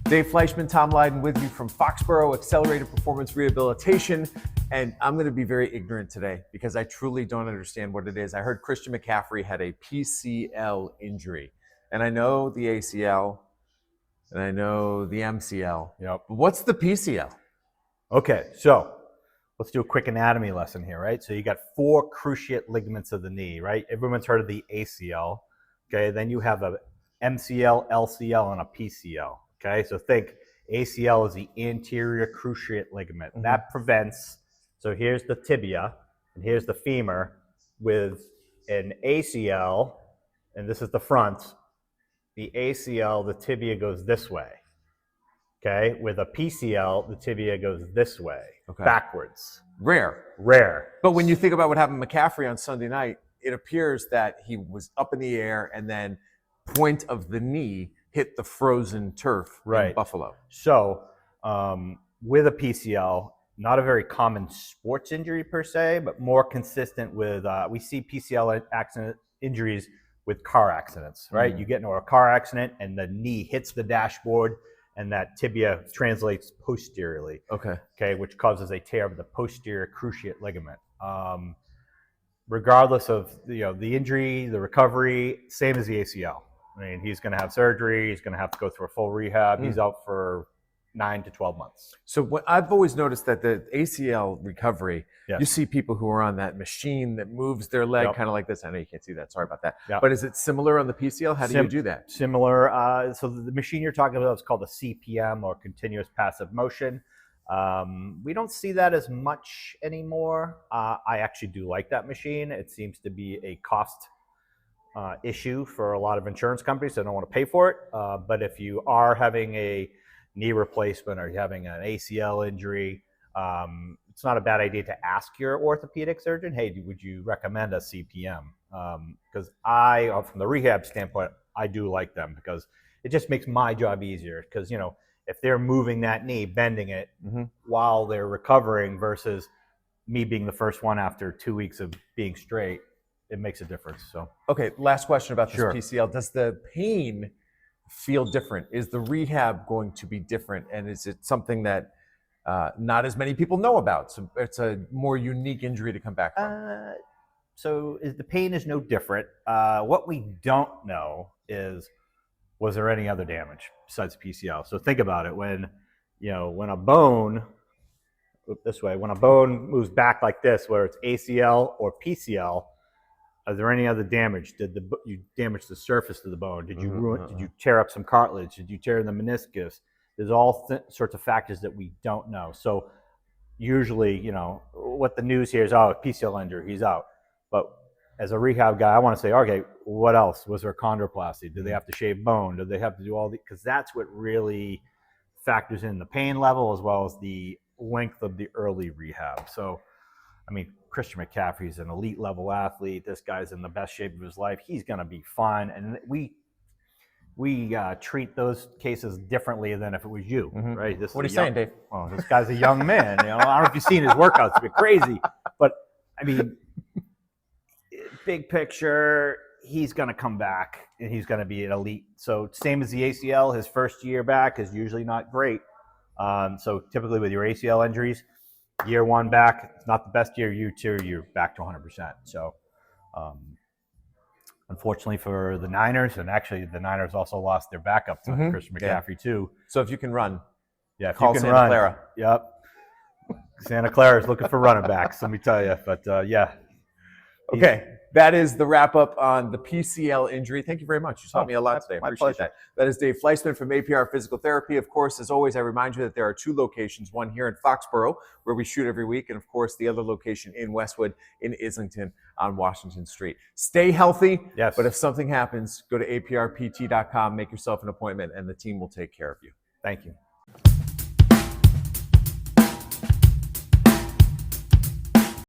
Dave Fleischman, Tom Lydon with you from Foxboro Accelerated Performance Rehabilitation. And I'm going to be very ignorant today because I truly don't understand what it is. I heard Christian McCaffrey had a PCL injury. And I know the ACL and I know the MCL. Yep. But what's the PCL? Okay, so let's do a quick anatomy lesson here, right? So you got 4 cruciate ligaments of the knee, right? Everyone's heard of the ACL. Okay, then you have a MCL, LCL, and a PCL. Okay, so think ACL is the anterior cruciate ligament. Mm-hmm. That prevents, so here's the tibia and here's the femur with an ACL, and this is the front. The ACL, the tibia goes this way. Okay, with a PCL, the tibia goes this way, backwards. Rare. But when you think about what happened to McCaffrey on Sunday night, it appears that he was up in the air and then point of the knee hit the frozen turf in Buffalo. So with a PCL, not a very common sports injury per se, but more consistent with, we see PCL accident injuries with car accidents, right? Mm-hmm. You get into a car accident and the knee hits the dashboard and that tibia translates posteriorly. Okay, which causes a tear of the posterior cruciate ligament. Regardless of the injury, the recovery, same as the ACL. I mean, he's going to have surgery. He's going to have to go through a full rehab. He's out for 9 to 12 months. So what I've always noticed that the ACL recovery, you see people who are on that machine that moves their leg kind of like this. I know you can't see that. Sorry about that. But is it similar on the PCL? How do you do that? Similar. So the machine you're talking about is called a CPM, or continuous passive motion. We don't see that as much anymore. I actually do like that machine. It seems to be a cost issue for a lot of insurance companies. They don't want to pay for it. But if you are having a knee replacement or you're having an ACL injury, it's not a bad idea to ask your orthopedic surgeon, hey, would you recommend a CPM? Because from the rehab standpoint, I do like them because it just makes my job easier. Because, if they're moving that knee, bending it while they're recovering versus me being the first one after 2 weeks of being straight, it makes a difference. So, okay, last question about this PCL. Does the pain feel different? Is the rehab going to be different? And is it something that not as many people know about? So it's a more unique injury to come back from. So the pain is no different. What we don't know is, was there any other damage besides PCL? So think about it. When a bone, when a bone moves back like this, whether it's ACL or PCL, is there any other damage? Did you damage the surface of the bone? Did you ruin? Did you tear up some cartilage? Did you tear the meniscus? There's all sorts of factors that we don't know. So usually, what the news here is, PCL injury, he's out. But as a rehab guy, I want to say, okay, what else? Was there a chondroplasty? Did they have to shave bone? Did they have to do all the? Because that's what really factors in the pain level as well as the length of the early rehab. So, I mean, Christian McCaffrey's an elite level athlete. This guy's in the best shape of his life. He's going to be fine. And we treat those cases differently than if it was you, right? What are you saying, Dave? Oh, this guy's a young man. I don't know if you've seen his workouts. It's been crazy. But, I mean, big picture, he's going to come back and he's going to be an elite. So same as the ACL, his first year back is usually not great. So typically with your ACL injuries, year 1 back, it's not the best year. Year 2, you're back to 100%. So unfortunately for the Niners, and actually the Niners also lost their backup to Christian McCaffrey too. So if you can run, call Santa Clara. Yep. Santa Clara is looking for running backs, let me tell you. But Okay, that is the wrap up on the PCL injury. Thank you very much. You taught me a lot today. I appreciate that. That is Dave Fleischman from APR Physical Therapy. Of course, as always, I remind you that there are 2 locations, one here in Foxboro, where we shoot every week, and of course, the other location in Westwood in Islington on Washington Street. Stay healthy, but if something happens, go to aprpt.com, make yourself an appointment, and the team will take care of you. Thank you.